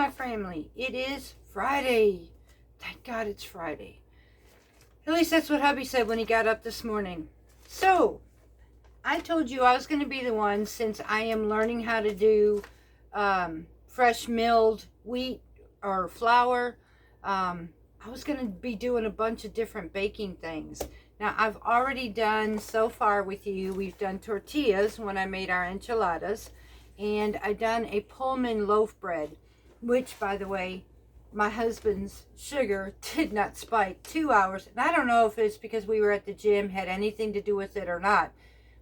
my family. It is Friday. Thank God it's Friday. At least that's what hubby said when he got up this morning. So, I told you I was going to be the one, since I am learning how to do fresh milled wheat or flour. I was going to be doing a bunch of different baking things. Now, I've already done so far with you, we've done tortillas when I made our enchiladas. And I done a Pullman loaf bread, which, by the way, my husband's sugar did not spike 2 hours. And I don't know if it's because we were at the gym, had anything to do with it or not.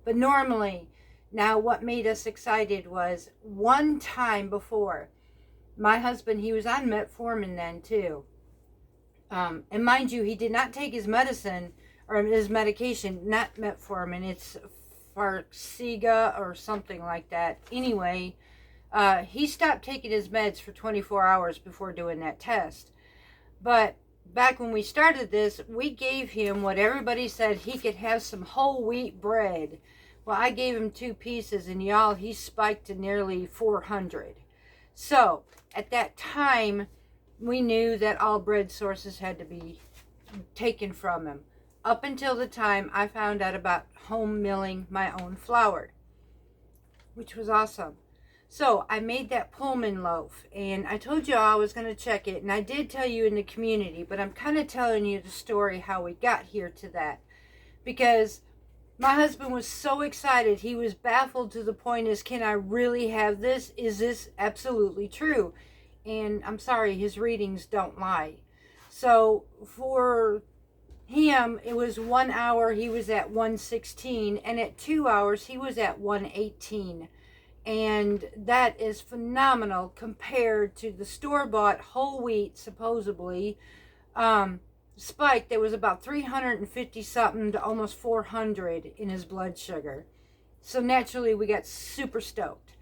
But normally, now what made us excited was one time before, my husband, he was on metformin then too. And mind you, he did not take his medicine, or his medication, not metformin, it's Farxiga or something like that. Anyway, he stopped taking his meds for 24 hours before doing that test. But back when we started this, we gave him what everybody said he could have, some whole wheat bread. Well, I gave him 2 pieces, and y'all, he spiked to nearly 400. So at that time, we knew that all bread sources had to be taken from him. Up until the time I found out about home milling my own flour, which was awesome. So I made that Pullman loaf, and I told you I was going to check it, and I did tell you in the community, but I'm kind of telling you the story how we got here to that, because my husband was so excited. He was baffled to the point is, can I really have this? Is this absolutely true? And I'm sorry, his readings don't lie. So for him, it was 1 hour, he was at 116, and at 2 hours, he was at 118. And that is phenomenal compared to the store-bought whole wheat, supposedly, spike that was about 350 something to almost 400 in his blood sugar. So naturally, we got super stoked.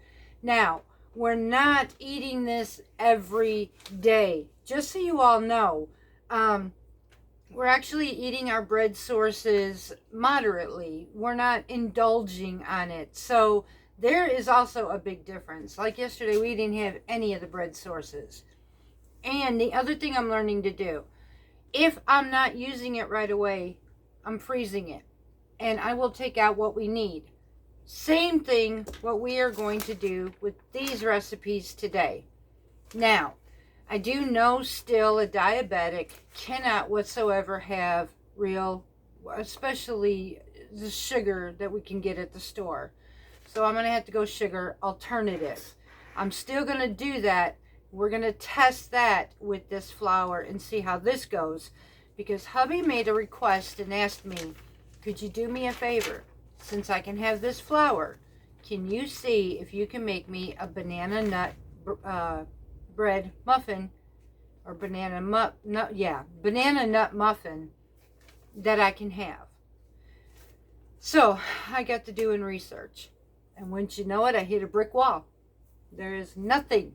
Now, we're not eating this every day. Just so you all know, we're actually eating our bread sources moderately. We're not indulging on it. So there is also a big difference. Like yesterday, we didn't have any of the bread sources. And the other thing I'm learning to do, if I'm not using it right away, I'm freezing it. And I will take out what we need. Same thing what we are going to do with these recipes today. Now, I do know still a diabetic cannot whatsoever have real, especially the sugar that we can get at the store. So I'm going to have to go sugar alternative. I'm still going to do that. We're going to test that with this flour and see how this goes. Because hubby made a request and asked me, could you do me a favor? Since I can have this flour, can you see if you can make me a banana nut bread muffin, or banana nut muffin that I can have. So I got to doing research, and wouldn't you know it, I hit a brick wall. There is nothing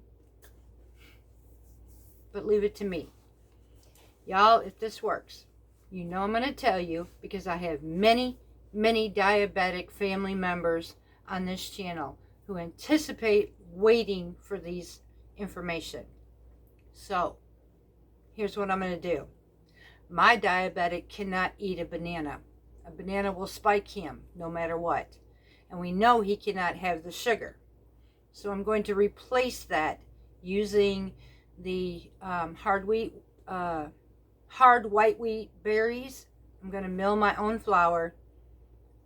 but leave it to me. Y'all, if this works, you know I'm going to tell you, because I have many diabetic family members on this channel who anticipate waiting for these information. So, here's what I'm going to do. My diabetic cannot eat a banana. A banana will spike him no matter what. And we know he cannot have the sugar. So I'm going to replace that using the hard white wheat berries. I'm going to mill my own flour.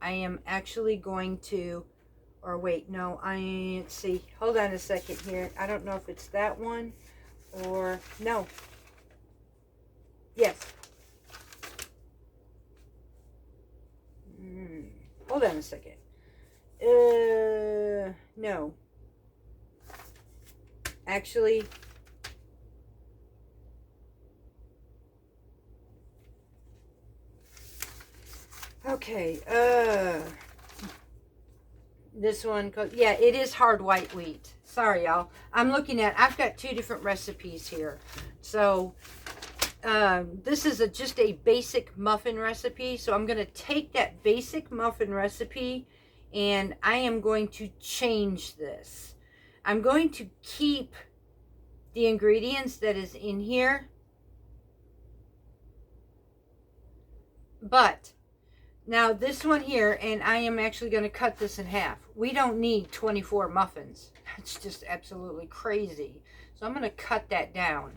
I am actually going to, or wait, no, let's see, hold on a second here. I don't know if it's that one or, no. Yes. Hold on a second. No. Actually, okay, this one, yeah, it is hard white wheat. Sorry, y'all. I've got 2 different recipes here. So, this is just a basic muffin recipe. So I'm going to take that basic muffin recipe and I am going to change this. I'm going to keep the ingredients that is in here. But now this one here, and I am actually going to cut this in half. We don't need 24 muffins. It's just absolutely crazy. So I'm going to cut that down.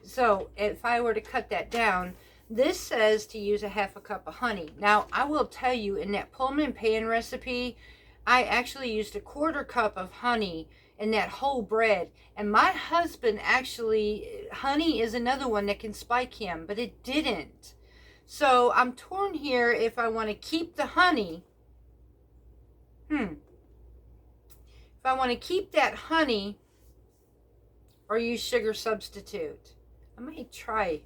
So if I were to cut that down, this says to use a half a cup of honey. Now I will tell you, in that Pullman pan recipe, I actually used a 1/4 cup of honey in that whole bread. And my husband actually, honey is another one that can spike him, but it didn't. So I'm torn here if I want to keep the honey. If I want to keep that honey or use sugar substitute. I might try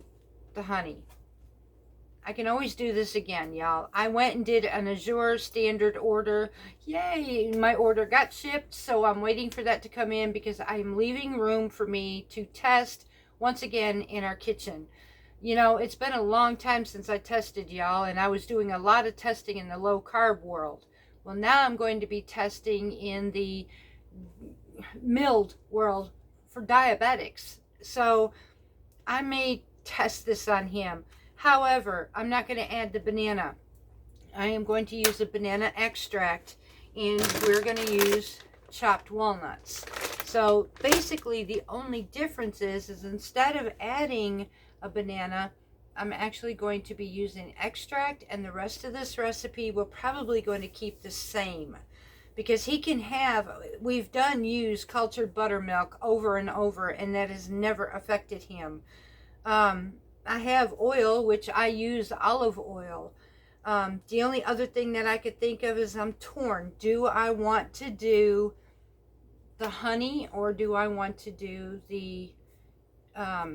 the honey. I can always do this again, y'all. I went and did an Azure standard order. Yay! My order got shipped, so I'm waiting for that to come in because I'm leaving room for me to test once again in our kitchen. You know, it's been a long time since I tested, y'all, and I was doing a lot of testing in the low carb world. Well, now I'm going to be testing in the mild world for diabetics. So I may test this on him. However, I'm not going to add the banana. I am going to use a banana extract, and we're going to use chopped walnuts. So basically the only difference is instead of adding a banana, I'm actually going to be using extract, and the rest of this recipe we're probably going to keep the same, because he can have, we've used cultured buttermilk over and over, and that has never affected him. I have oil, which I use olive oil. The only other thing that I could think of is I'm torn. Do I want to do the honey, or do I want to do the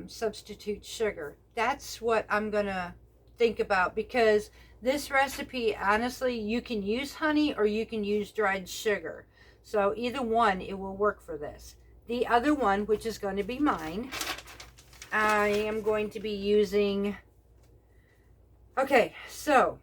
substitute sugar? That's what I'm gonna think about, because this recipe, honestly, you can use honey or you can use dried sugar. So either one, it will work for this. The other one, which is going to be mine, I am going to be using, okay, so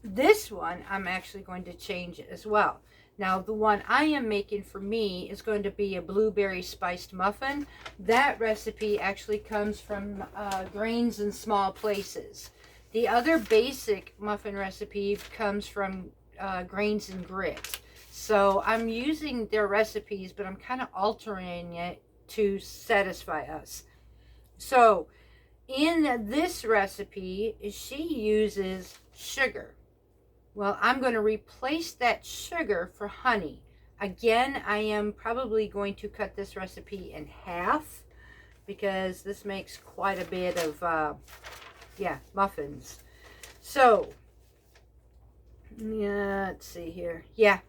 this one I'm actually going to change it as well. Now, the one I am making for me is going to be a blueberry spiced muffin. That recipe actually comes from Grains in Small Places. The other basic muffin recipe comes from Grains and Grit. So I'm using their recipes, but I'm kind of altering it to satisfy us. So in this recipe, she uses sugar. Well, I'm going to replace that sugar for honey. Again, I am probably going to cut this recipe in half, because this makes quite a bit of, muffins. So, yeah, let's see here. Yeah,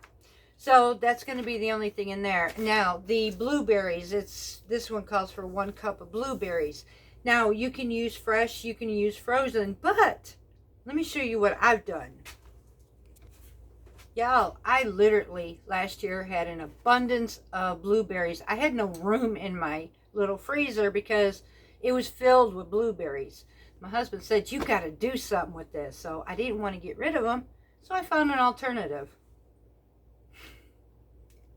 so that's going to be the only thing in there. Now, the blueberries, this one calls for 1 cup of blueberries. Now, you can use fresh, you can use frozen, but let me show you what I've done. Y'all, I literally last year had an abundance of blueberries. I had no room in my little freezer because it was filled with blueberries. My husband said, you got to do something with this. So I didn't want to get rid of them. So I found an alternative.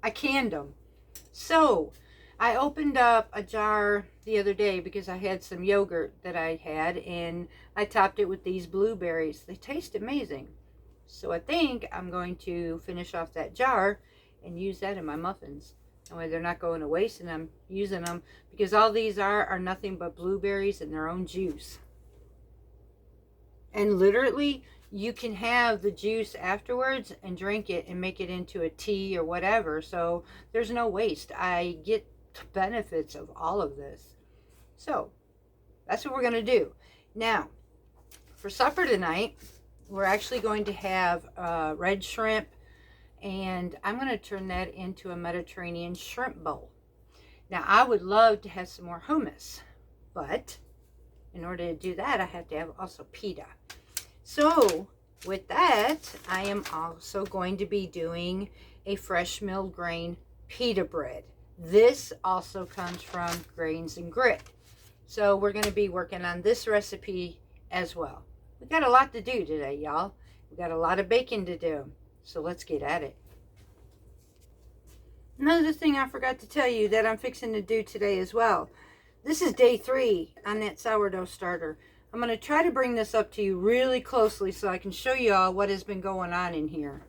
I canned them. So I opened up a jar the other day because I had some yogurt that I had, and I topped it with these blueberries. They taste amazing. So I think I'm going to finish off that jar and use that in my muffins. That way they're not going to waste, and I'm using them because all these are nothing but blueberries and their own juice. And literally, you can have the juice afterwards and drink it and make it into a tea or whatever. So there's no waste. I get the benefits of all of this. So that's what we're going to do. Now, for supper tonight, we're actually going to have red shrimp, and I'm going to turn that into a Mediterranean shrimp bowl. Now, I would love to have some more hummus, but in order to do that, I have to have also pita. So with that, I am also going to be doing a fresh milled grain pita bread. This also comes from Grains and Grit. So we're going to be working on this recipe as well. We got a lot to do today, y'all. We got a lot of baking to do. So let's get at it. Another thing I forgot to tell you that I'm fixing to do today as well. This is day 3 on that sourdough starter. I'm going to try to bring this up to you really closely so I can show you all what has been going on in here.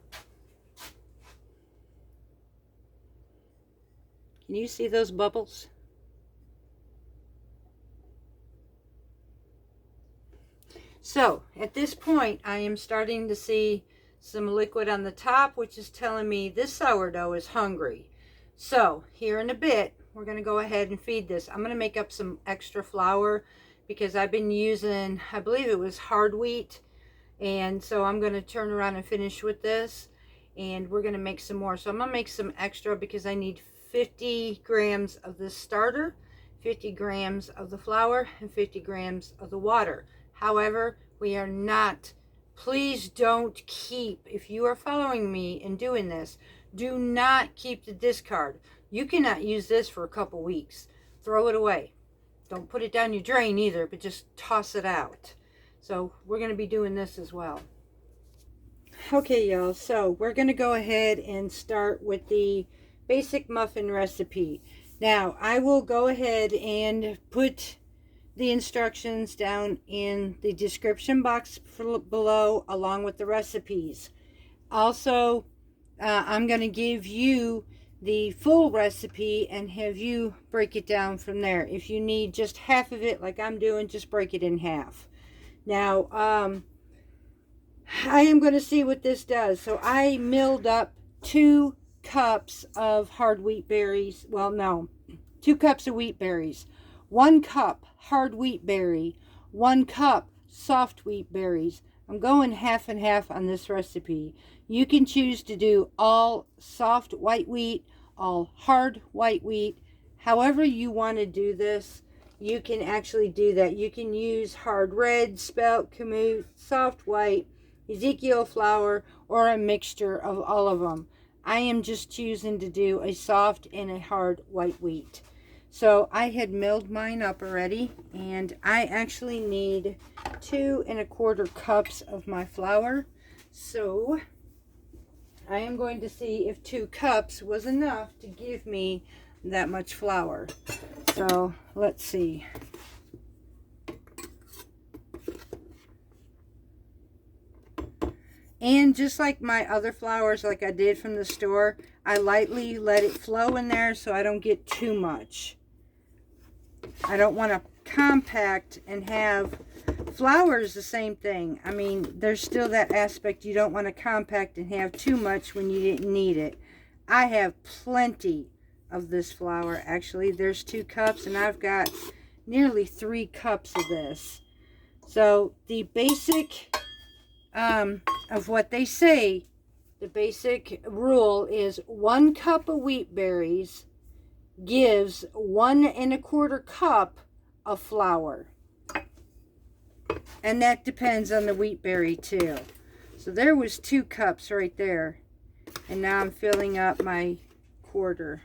Can you see those bubbles? So at this point, I am starting to see some liquid on the top, which is telling me this sourdough is hungry. So here in a bit, we're going to go ahead and feed this. I'm going to make up some extra flour because I've been using, I believe it was hard wheat. And so I'm going to turn around and finish with this. And we're going to make some more. So I'm going to make some extra because I need 50 grams of this starter, 50 grams of the flour, and 50 grams of the water. However, we are not, please don't keep, if you are following me and doing this, do not keep the discard. You cannot use this for a couple weeks. Throw it away. Don't put it down your drain either, but just toss it out. So we're going to be doing this as well. Okay, y'all, so we're going to go ahead and start with the basic muffin recipe. Now, I will go ahead and put the instructions down in the description box below along with the recipes. Also, I'm going to give you the full recipe and have you break it down from there. If you need just half of it like I'm doing, just break it in half. Now, I am going to see what this does. So I milled up 2 cups of hard wheat berries. Well, no, 2 cups of wheat berries. 1 cup hard wheat berry, 1 cup soft wheat berries. I'm going half and half on this recipe. You can choose to do all soft white wheat, all hard white wheat. However you want to do this, you can actually do that. You can use hard red, spelt, kamut, soft white, Ezekiel flour, or a mixture of all of them. I am just choosing to do a soft and a hard white wheat. So I had milled mine up already, and I actually need 2 1/4 cups of my flour. So I am going to see if 2 cups was enough to give me that much flour. So let's see. And just like my other flours, like I did from the store, I lightly let it flow in there so I don't get too much. I don't want to compact and have flour is the same thing. I mean, there's still that aspect. You don't want to compact and have too much when you didn't need it. I have plenty of this flour. Actually, there's 2 cups and I've got nearly 3 cups of this. So the basic of what they say, the basic rule is 1 cup of wheat berries gives 1 1/4 cup of flour. And that depends on the wheat berry too. So there was 2 cups right there. And now I'm filling up my quarter.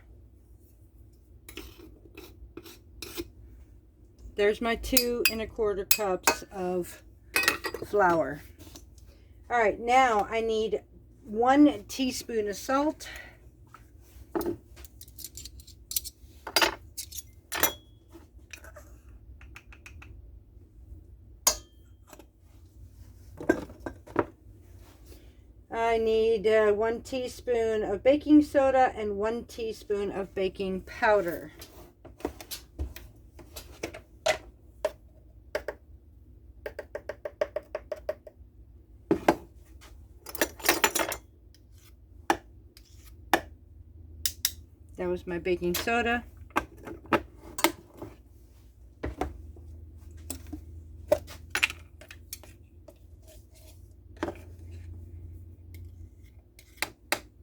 There's my 2 1/4 cups of flour. All right, now I need 1 teaspoon of salt. I need 1 teaspoon of baking soda and 1 teaspoon of baking powder. That was my baking soda.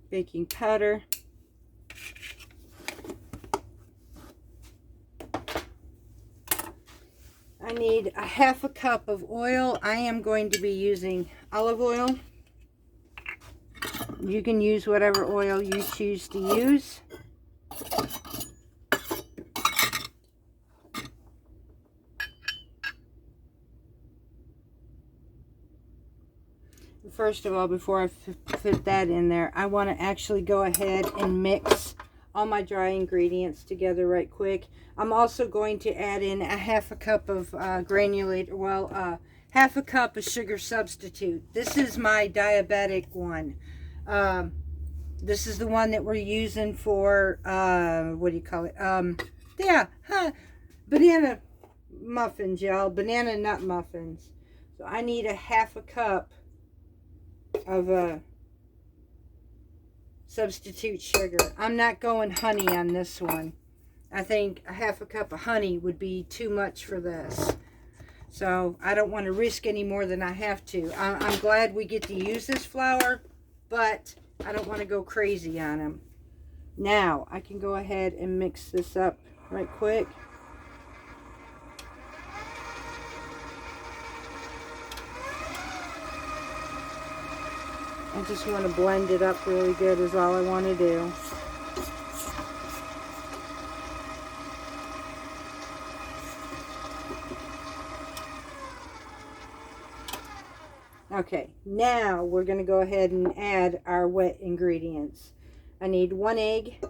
Baking powder. I need a 1/2 cup of oil. I am going to be using olive oil. You can use whatever oil you choose to use. First of all, before I fit that in there, I want to actually go ahead and mix all my dry ingredients together right quick. I'm also going to add in a half a cup of granulated, half a cup of sugar substitute. This is my diabetic one. This is the one that we're using for, what do you call it? Banana muffins, y'all. Banana nut muffins. So I need a half a cup of substitute sugar. I'm not going honey on this one. I think a half a cup of honey would be too much for this. So I don't want to risk any more than I have to. I'm glad we get to use this flour, but I don't want to go crazy on them. Now I can go ahead and mix this up right quick. I just want to blend it up really good is all I want to do. Okay, now we're going to go ahead and add our wet ingredients. I need 1 egg.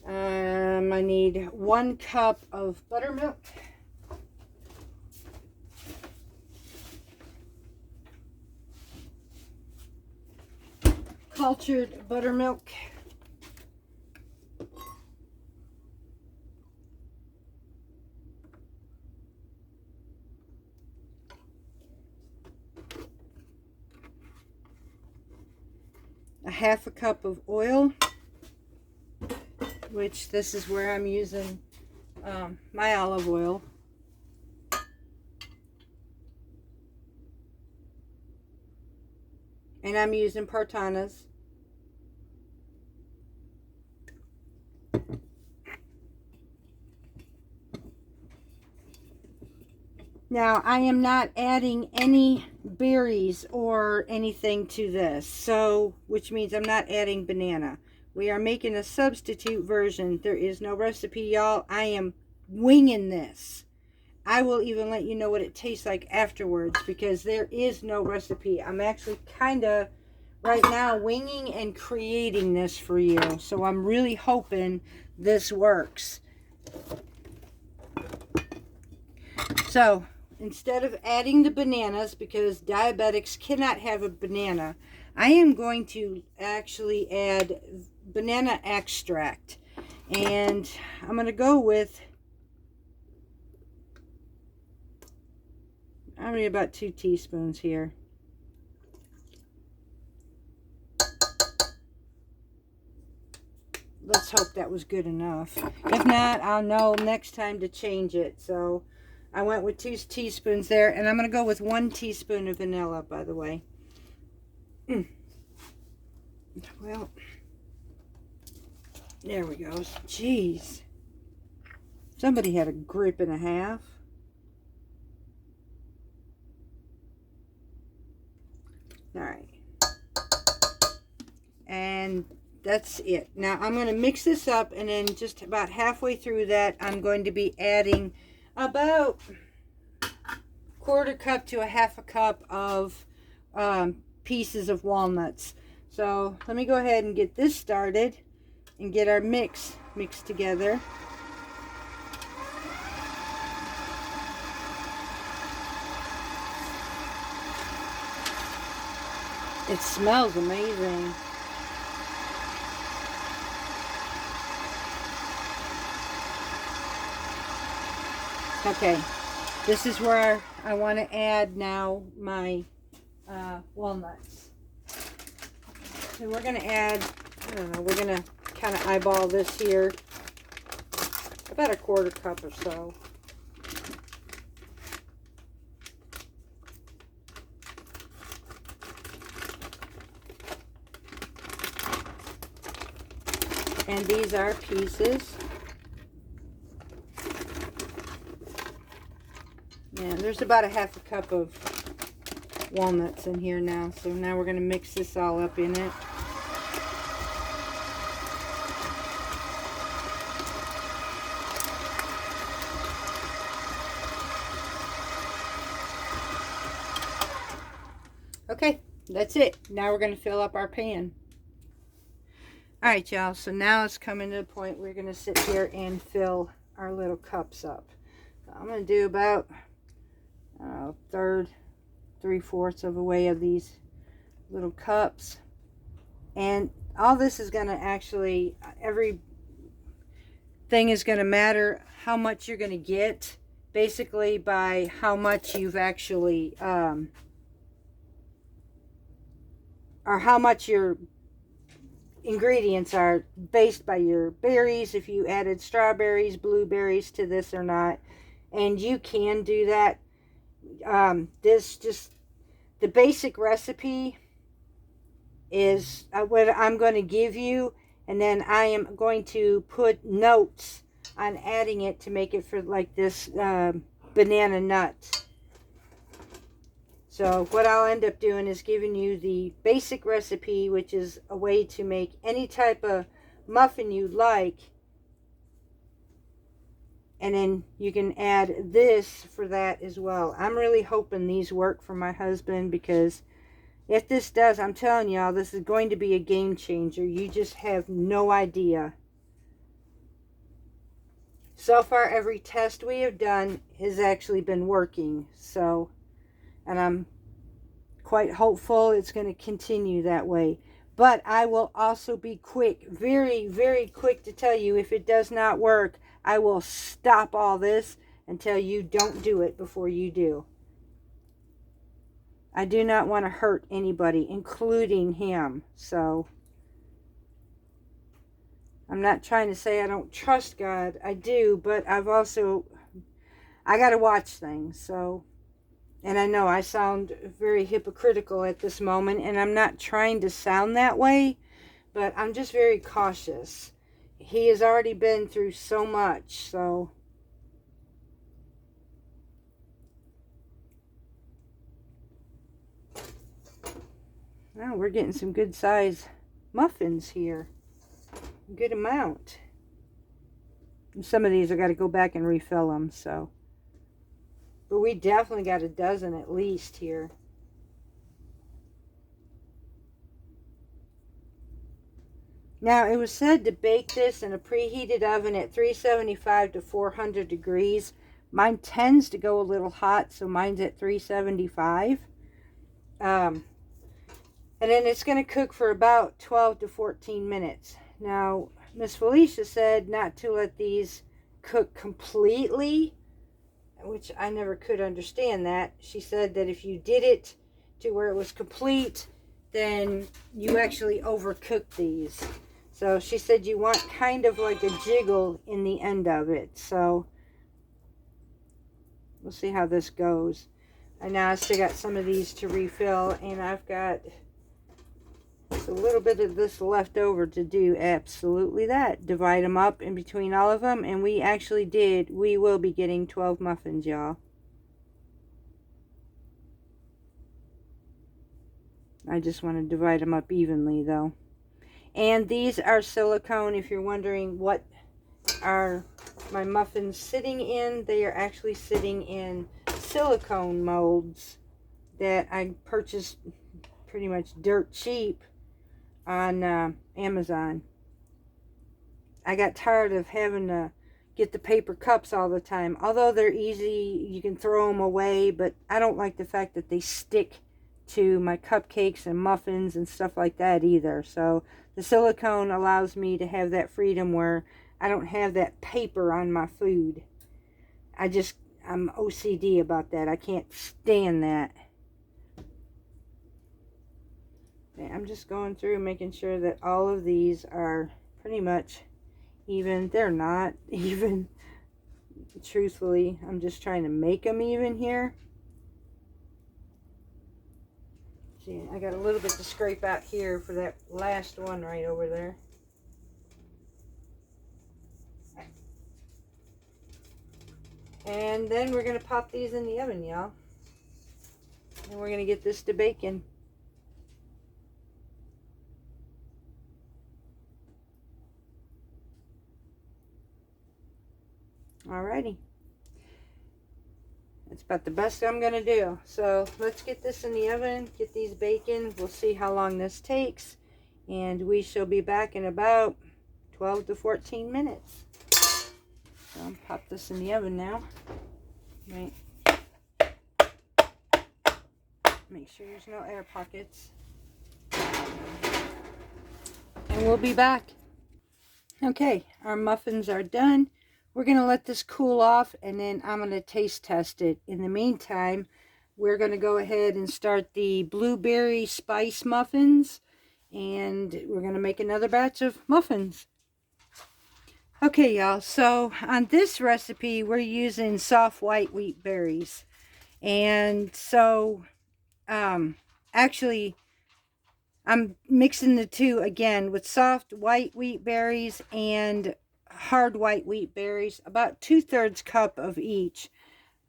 I need 1 cup of buttermilk. Cultured buttermilk. A half a cup of oil, which this is where I'm using my olive oil. And I'm using Partana's. Now, I am not adding any berries or anything to this, so, which means I'm not adding banana. We are making a substitute version. There is no recipe, y'all. I am winging this. I will even let you know what it tastes like afterwards because there is no recipe. I'm actually kind of right now winging and creating this for you. So I'm really hoping this works. So instead of adding the bananas, because diabetics cannot have a banana, I am going to actually add banana extract. And I'm going to go with about 2 teaspoons here. Let's hope that was good enough. If not, I'll know next time to change it. So I went with 2 teaspoons there, and I'm going to go with 1 teaspoon of vanilla, by the way. Well, there we go. Jeez. Somebody had a grip and a half. All right. And that's it. Now I'm going to mix this up, and then just about halfway through that, I'm going to be adding about 1/4 cup to a half a cup of pieces of walnuts. So let me go ahead and get this started and get our mix mixed together. It smells amazing. Okay, this is where I want to add now my walnuts. So we're going to add, I don't know, we're going to kind of eyeball this here. About a 1/4 cup or so. And these are pieces. Yeah, there's about a half a cup of walnuts in here now. So now we're going to mix this all up in it. Okay, that's it. Now we're going to fill up our pan. Alright, y'all, so now it's coming to the point we're going to sit here and fill our little cups up. So I'm going to do about third, 3/4 of a way of these little cups. And all this is going to actually, every thing is going to matter how much you're going to get, basically by how much you've actually, or how much your ingredients are based by your berries, if you added strawberries, blueberries to this or not. And you can do that. This just, the basic recipe is what I'm going to give you, and then I am going to put notes on adding it to make it for like this banana nut. So what I'll end up doing is giving you the basic recipe, which is a way to make any type of muffin you like. And then you can add this for that as well. I'm really hoping these work for my husband, because if this does, I'm telling y'all, this is going to be a game changer. You just have no idea. So far, every test we have done has actually been working. So, and I'm quite hopeful it's going to continue that way. But I will also be quick, very, very quick to tell you if it does not work. I will stop all this and tell you don't do it before you do. I do not want to hurt anybody, including him. So, I'm not trying to say I don't trust God. I do, but I got to watch things. So, and I know I sound very hypocritical at this moment, and I'm not trying to sound that way, but I'm just very cautious. He has already been through so much, so. Now we're getting some good size muffins here. A good amount. And some of these I got to go back and refill them, so. But we definitely got a dozen at least here. Now, it was said to bake this in a preheated oven at 375 to 400 degrees. Mine tends to go a little hot, so mine's at 375. And then it's going to cook for about 12 to 14 minutes. Now, Miss Felicia said not to let these cook completely, which I never could understand that. She said that if you did it to where it was complete, then you actually overcooked these. So she said you want kind of like a jiggle in the end of it. So we'll see how this goes. And now I still got some of these to refill, and I've got just a little bit of this left over to do absolutely that. Divide them up in between all of them, and we actually did. We will be getting 12 muffins, y'all. I just want to divide them up evenly, though. And these are silicone. If you're wondering what are my muffins sitting in, they are actually sitting in silicone molds that I purchased pretty much dirt cheap on Amazon. I got tired of having to get the paper cups all the time. Although they're easy, you can throw them away, but I don't like the fact that they stick to my cupcakes and muffins and stuff like that either. So the silicone allows me to have that freedom where I don't have that paper on my food. I'm OCD about that. I can't stand that. Okay, I'm just going through making sure that all of these are pretty much even. They're not even. Truthfully, I'm just trying to make them even here. See, I got a little bit to scrape out here for that last one right over there. And then we're going to pop these in the oven, y'all. And we're going to get this to baking. Alrighty. It's about the best I'm going to do. So let's get this in the oven, get these baking. We'll see how long this takes. And we shall be back in about 12 to 14 minutes. So I'll pop this in the oven now. Right. Make sure there's no air pockets. And we'll be back. Okay, our muffins are done. We're going to let this cool off, and then I'm going to taste test it. In the meantime, we're going to go ahead and start the blueberry spice muffins, and we're going to make another batch of muffins. Okay, y'all, so on this recipe, we're using soft white wheat berries. And so, actually, I'm mixing the two again with soft white wheat berries and hard white wheat berries, about 2/3 cup of each.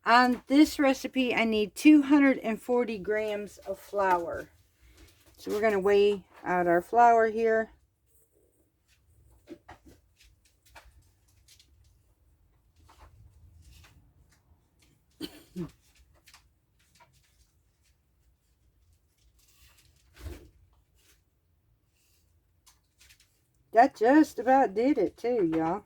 On this recipe, I need 240 grams of flour. So we're going to weigh out our flour here. That just about did it too, y'all.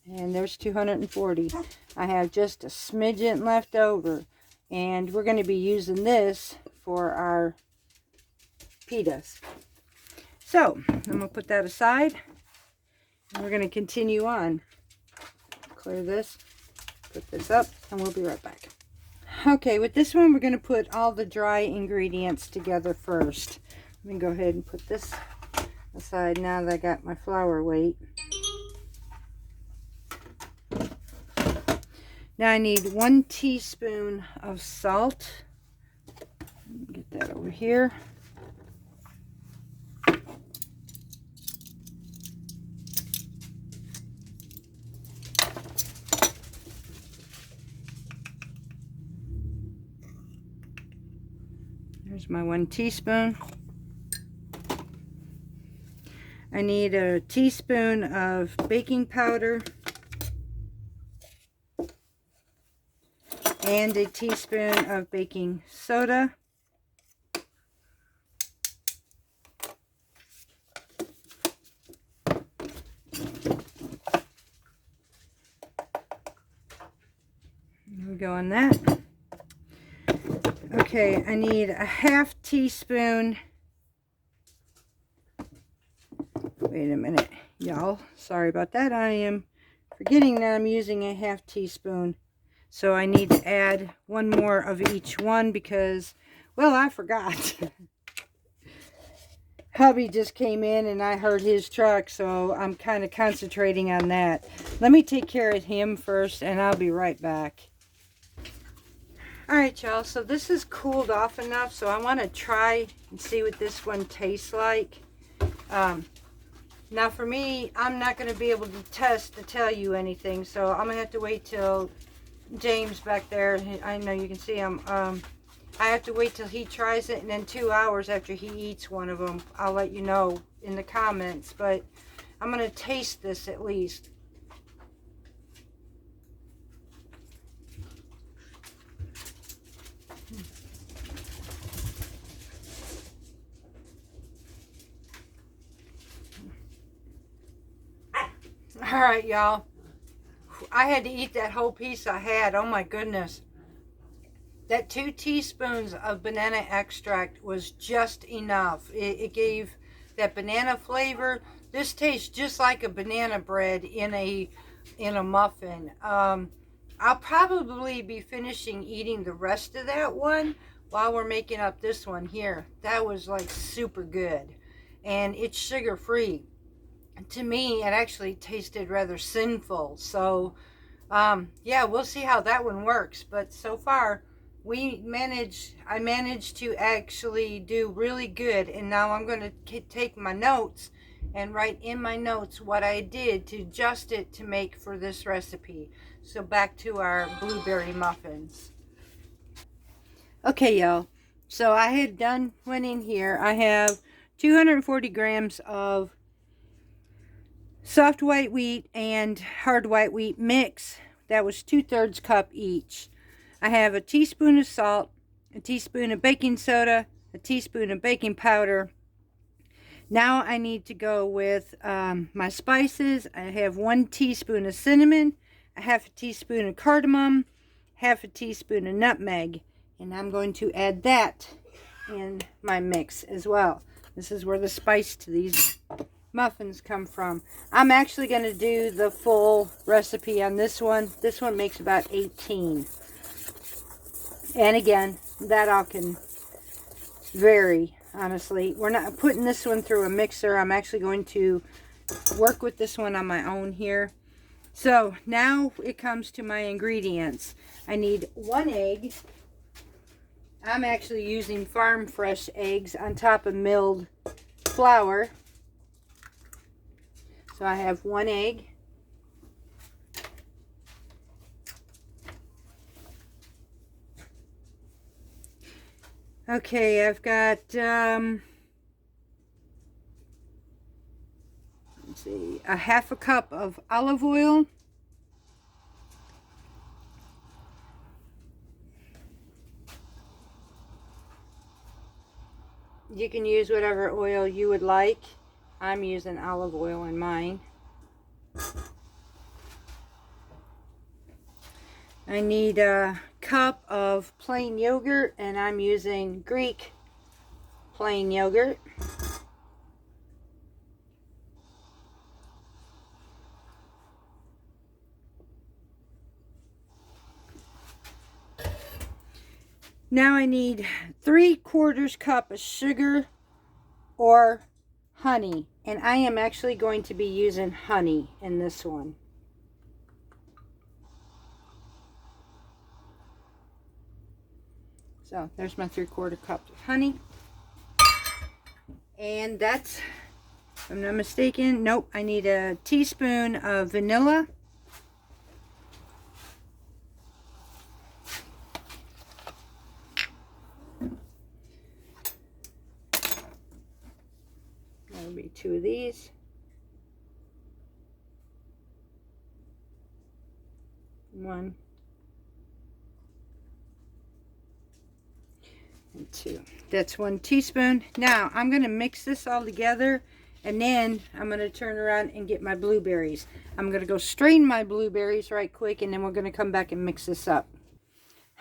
And there's 240. I have just a smidgen left over. And we're going to be using this for our pitas. So, I'm going to put that aside. And we're going to continue on. Clear this. Put this up. And we'll be right back. Okay, with this one, we're going to put all the dry ingredients together first. Let me go ahead and put this aside now that I got my flour weight. Now I need 1 teaspoon of salt. Get that over here. There's my 1 teaspoon. I need a teaspoon of baking powder and a teaspoon of baking soda. There we go on that. Okay, I need a 1/2 teaspoon. Wait a minute, y'all. Sorry about that. I am forgetting that I'm using a 1/2 teaspoon. So I need to add 1 more of each one because, well, I forgot. Hubby just came in and I heard his truck, so I'm kind of concentrating on that. Let me take care of him first and I'll be right back. Alright, y'all, so this is cooled off enough, so I want to try and see what this one tastes like. Now for me, I'm not going to be able to test to tell you anything, so I'm going to have to wait till James back there, I know you can see him, I have to wait till he tries it, and then 2 hours after he eats one of them, I'll let you know in the comments, but I'm going to taste this at least. Alright, y'all. I had to eat that whole piece I had. Oh my goodness. That 2 teaspoons of banana extract was just enough. It gave that banana flavor. This tastes just like a banana bread in a muffin. I'll probably be finishing eating the rest of that one while we're making up this one here. That was like super good. And it's sugar free. To me, it actually tasted rather sinful. So, yeah, we'll see how that one works. But so far, I managed to actually do really good. And now I'm going to take my notes and write in my notes what I did to adjust it to make for this recipe. So back to our blueberry muffins. Okay, y'all. So I had went in here. I have 240 grams of soft white wheat and hard white wheat mix. That was 2/3 cup each. I have a teaspoon of salt, a teaspoon of baking soda, a teaspoon of baking powder. Now I need to go with my spices. I have 1 teaspoon of cinnamon, a half a teaspoon of cardamom, half a teaspoon of nutmeg, and I'm going to add that in my mix as well. This is where the spice to these muffins come from. I'm actually going to do the full recipe on this one. This one makes about 18. And again, that all can vary, honestly. We're not putting this one through a mixer. I'm actually going to work with this one on my own here. So now it comes to my ingredients. I need 1 egg. I'm actually using farm fresh eggs on top of milled flour. So I have 1 egg. Okay, I've got, let's see, a half a cup of olive oil. You can use whatever oil you would like. I'm using olive oil in mine. I need a cup of plain yogurt, and I'm using Greek plain yogurt. Now I need 3/4 cup of sugar or honey, and I am actually going to be using honey in this one. So there's my 3/4 cup of honey. And that's, if I'm not mistaken, nope, I need a teaspoon of vanilla. That'll be 2 of these. 1 and 2. That's 1 teaspoon. Now I'm going to mix this all together, and then I'm going to turn around and get my blueberries. I'm going to go strain my blueberries right quick, and then we're going to come back and mix this up.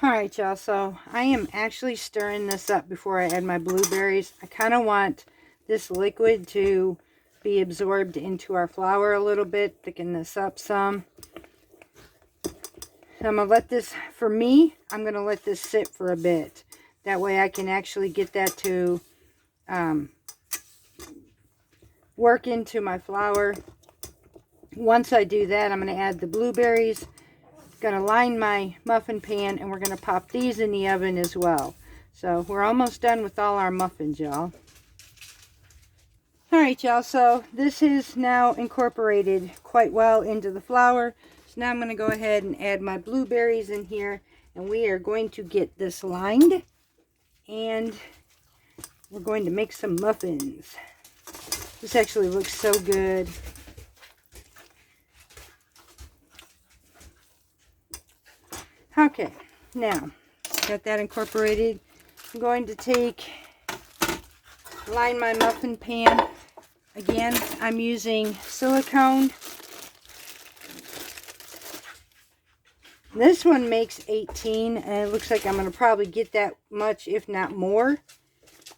Alright, y'all, so I am actually stirring this up before I add my blueberries. I kind of want this liquid to be absorbed into our flour a little bit, thicken this up some. So I'm going to let this, for me, I'm going to let this sit for a bit. That way I can actually get that to work into my flour. Once I do that, I'm going to add the blueberries. Going to line my muffin pan, and we're going to pop these in the oven as well. So we're almost done with all our muffins, y'all. Alright, y'all, so this is now incorporated quite well into the flour. So now I'm going to go ahead and add my blueberries in here, and we are going to get this lined, and we're going to make some muffins. This actually looks so good. Okay, now got that incorporated. I'm going to line my muffin pan. Again, I'm using silicone. This one makes 18, and it looks like I'm going to probably get that much, if not more.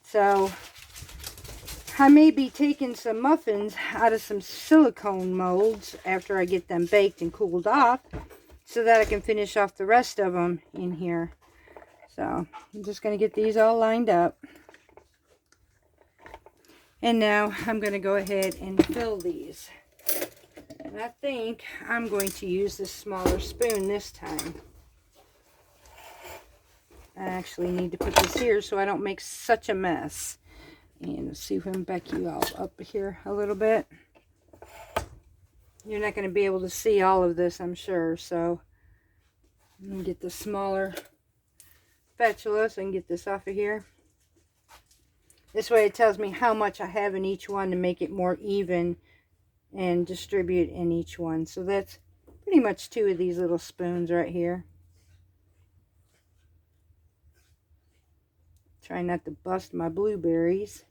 So I may be taking some muffins out of some silicone molds after I get them baked and cooled off, so that I can finish off the rest of them in here. So I'm just going to get these all lined up. And now I'm going to go ahead and fill these. And I think I'm going to use this smaller spoon this time. I actually need to put this here so I don't make such a mess. And let's see if we can back you all up here a little bit. You're not going to be able to see all of this, I'm sure. So I'm going to get the smaller spatula so I can get this off of here. This way it tells me how much I have in each one to make it more even and distribute in each one. So that's pretty much 2 of these little spoons right here. Try not to bust my blueberries.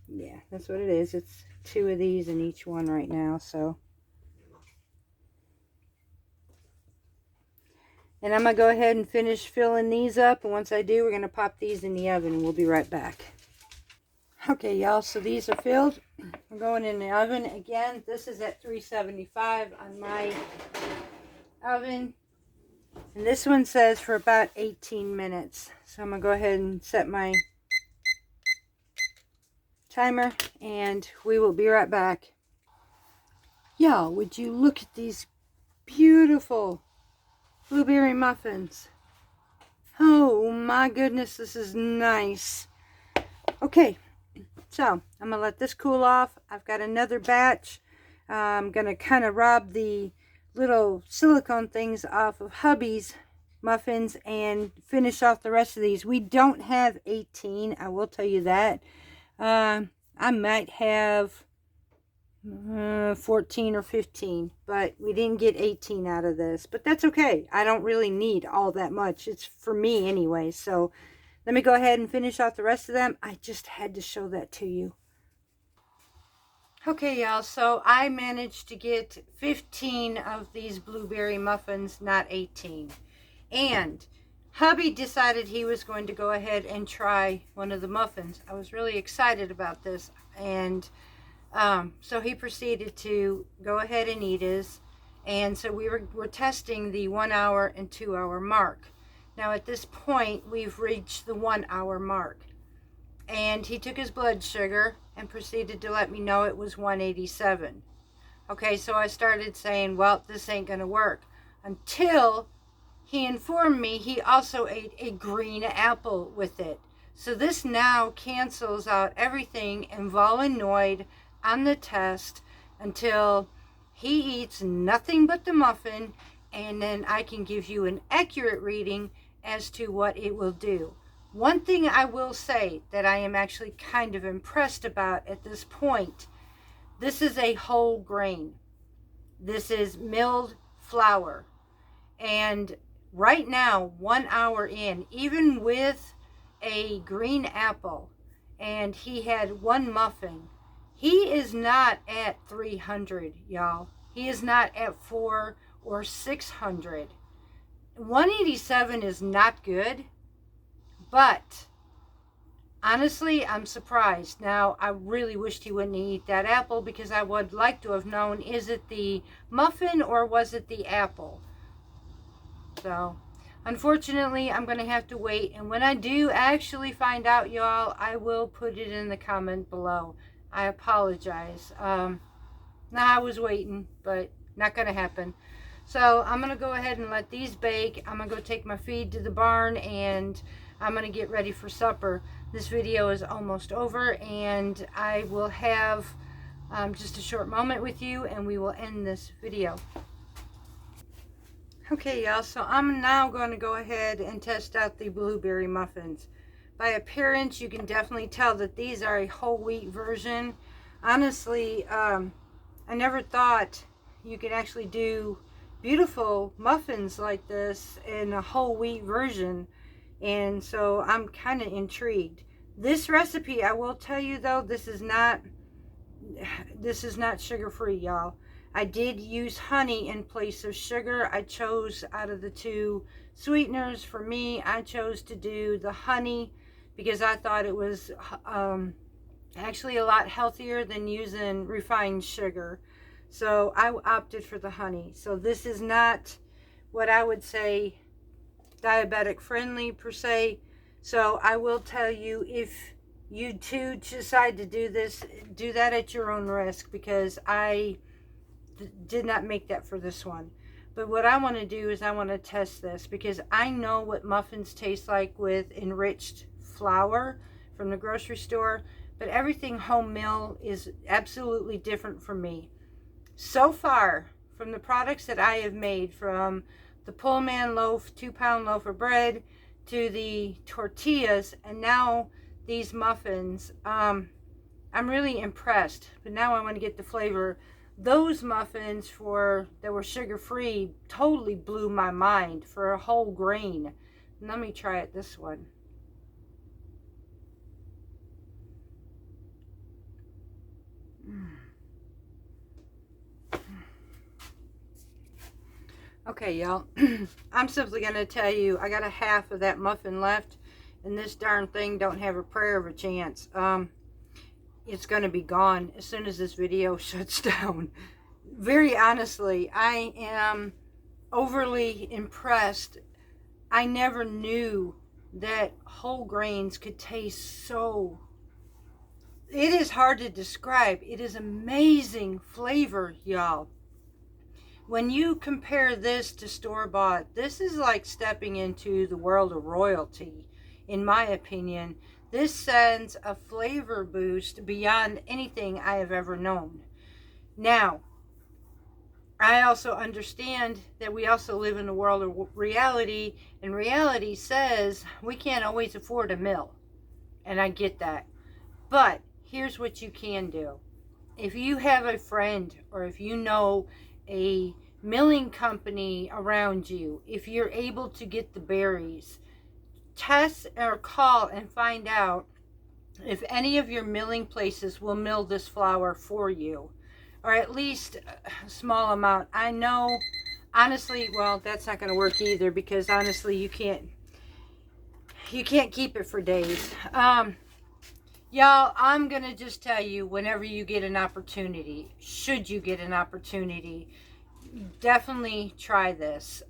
Yeah, that's what it is. It's 2 of these in each one right now. So, and I'm going to go ahead and finish filling these up. And once I do, we're going to pop these in the oven and we'll be right back. Okay, y'all, so these are filled. I'm going in the oven. Again, this is at 375 on my oven. And this one says for about 18 minutes. So I'm going to go ahead and set my timer and we will be right back. Y'all, would you look at these beautiful blueberry muffins? Oh my goodness, this is nice. Okay, so I'm gonna let this cool off. I've got another batch. I'm gonna kind of rob the little silicone things off of hubby's muffins and finish off the rest of these. We don't have 18, I will tell you that. I might have 14 or 15, but we didn't get 18 out of this, but that's okay. I don't really need all that much. It's for me anyway. So let me go ahead and finish off the rest of them. I just had to show that to you. Okay, y'all, so I managed to get 15 of these blueberry muffins, not 18. And hubby decided he was going to go ahead and try one of the muffins. I was really excited about this, and so he proceeded to go ahead and eat his. And so we're testing the 1 hour and 2 hour mark. Now at this point, we've reached the 1 hour mark. And he took his blood sugar and proceeded to let me know it was 187. Okay, so I started saying, well, this ain't gonna work. Until he informed me he also ate a green apple with it. So this now cancels out everything involved on the test until he eats nothing but the muffin, and then I can give you an accurate reading as to what it will do. One thing I will say that I am actually kind of impressed about at this point, this is a whole grain. This is milled flour. And right now, 1 hour in, even with a green apple, and he had one muffin, he is not at 300, y'all. He is not at 400 or 600. 187 is not good. But honestly, I'm surprised. Now, I really wished he wouldn't eat that apple, because I would like to have known, is it the muffin or was it the apple? So, unfortunately, I'm going to have to wait. And when I do actually find out, y'all, I will put it in the comment below. I apologize. Now, I was waiting, but not going to happen. So, I'm going to go ahead and let these bake. I'm going to go take my feed to the barn, and I'm going to get ready for supper. This video is almost over, and I will have just a short moment with you, and we will end this video. Okay, y'all, so I'm now going to go ahead and test out the blueberry muffins. By appearance, you can definitely tell that these are a whole wheat version. Honestly, I never thought you could actually do beautiful muffins like this in a whole wheat version. And so I'm kind of intrigued. This recipe, I will tell you though, this is not sugar-free, y'all. I did use honey in place of sugar. I chose out of the 2 sweeteners. For me, I chose to do the honey because I thought it was actually a lot healthier than using refined sugar. So I opted for the honey. So this is not what I would say diabetic friendly per se. So I will tell you, if you too decide to do this, do that at your own risk, because I did not make that for this one. But what I want to do is I want to test this, because I know what muffins taste like with enriched flour from the grocery store, but everything home meal is absolutely different for me. So far, from the products that I have made, from the Pullman loaf, 2-pound loaf of bread, to the tortillas, and now these muffins, I I'm really impressed. But now I want to get the flavor. Those muffins that were sugar-free totally blew my mind for a whole grain. Let me try it this one. Okay, y'all. I'm simply going to tell you, I got a half of that muffin left, and this darn thing don't have a prayer of a chance. It's going to be gone as soon as this video shuts down. Very honestly, I am overly impressed. I never knew that whole grains could taste so... It is hard to describe. It is amazing flavor, y'all. When you compare this to store-bought, this is like stepping into the world of royalty, in my opinion. This sends a flavor boost beyond anything I have ever known. Now, I also understand that we also live in a world of reality, and reality says we can't always afford a mill. And I get that. But here's what you can do. If you have a friend, or if you know a milling company around you, if you're able to get the berries, test or call and find out if any of your milling places will mill this flour for you, or at least a small amount. I know, honestly, well, that's not going to work either, because honestly, you can't keep it for days. Y'all, I'm going to just tell you, whenever you get an opportunity, should you get an opportunity, definitely try this.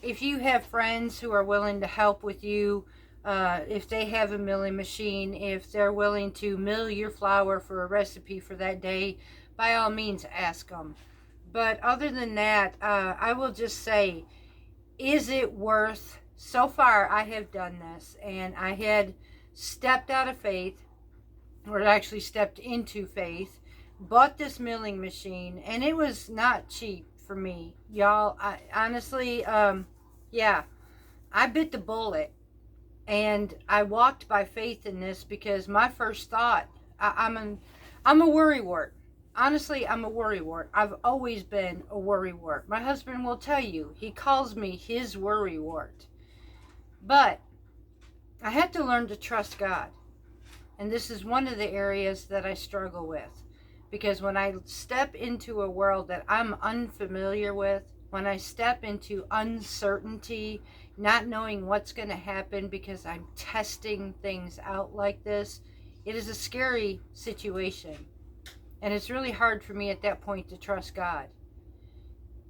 If you have friends who are willing to help with you, if they have a milling machine, if they're willing to mill your flour for a recipe for that day, by all means ask them. But other than that, I will just say, is it worth... So far I have done this, and I had stepped out of faith, or actually stepped into faith, bought this milling machine, and it was not cheap for me, y'all. I honestly, yeah, I bit the bullet, and I walked by faith in this, because my first thought, I'm a worrywart. Honestly, I'm a worrywart. I've always been a worrywart. My husband will tell you, he calls me his worrywart. But I had to learn to trust God. And this is one of the areas that I struggle with. Because when I step into a world that I'm unfamiliar with, when I step into uncertainty, not knowing what's going to happen because I'm testing things out like this, it is a scary situation. And it's really hard for me at that point to trust God.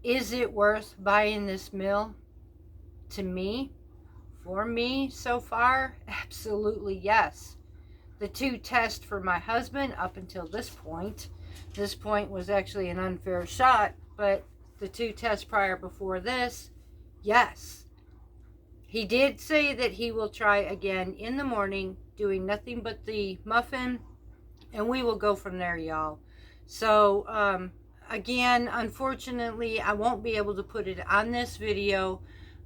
Is it worth buying this mill? To me, for me so far, absolutely yes. The two tests for my husband up until this point was actually an unfair shot, but the two tests prior before this, yes. He did say that he will try again in the morning, doing nothing but the muffin, and we will go from there, y'all. So, again, unfortunately, I won't be able to put it on this video,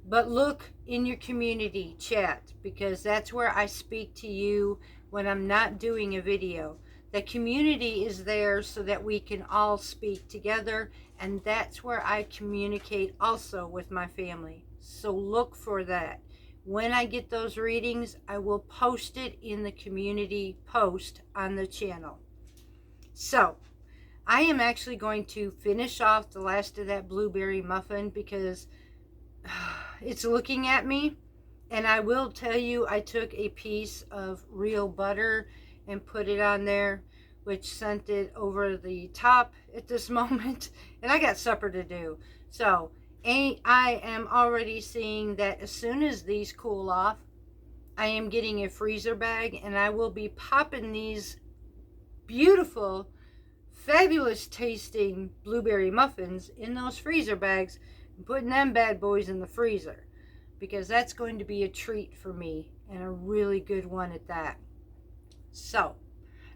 but look in your community chat, because that's where I speak to you when I'm not doing a video. The community is there so that we can all speak together, and that's where I communicate also with my family. So look for that. When I get those readings, I will post it in the community post on the channel. So, I am actually going to finish off the last of that blueberry muffin, because it's looking at me. And I will tell you, I took a piece of real butter and put it on there, which sent it over the top at this moment. And I got supper to do. So, I am already seeing that as soon as these cool off, I am getting a freezer bag, and I will be popping these beautiful, fabulous tasting blueberry muffins in those freezer bags and putting them bad boys in the freezer, because that's going to be a treat for me, and a really good one at that. So,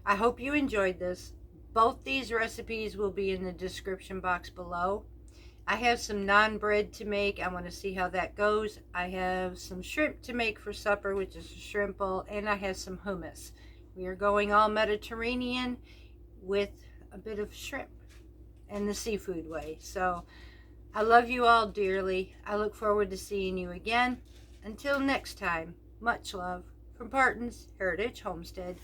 I hope you enjoyed this. Both these recipes will be in the description box below. I have some naan bread to make. I want to see how that goes. I have some shrimp to make for supper, which is a shrimp bowl, and I have some hummus, We are going all Mediterranean with a bit of shrimp and the seafood way. So I love you all dearly. I look forward to seeing you again. Until next time, much love from Parton's Heritage Homestead.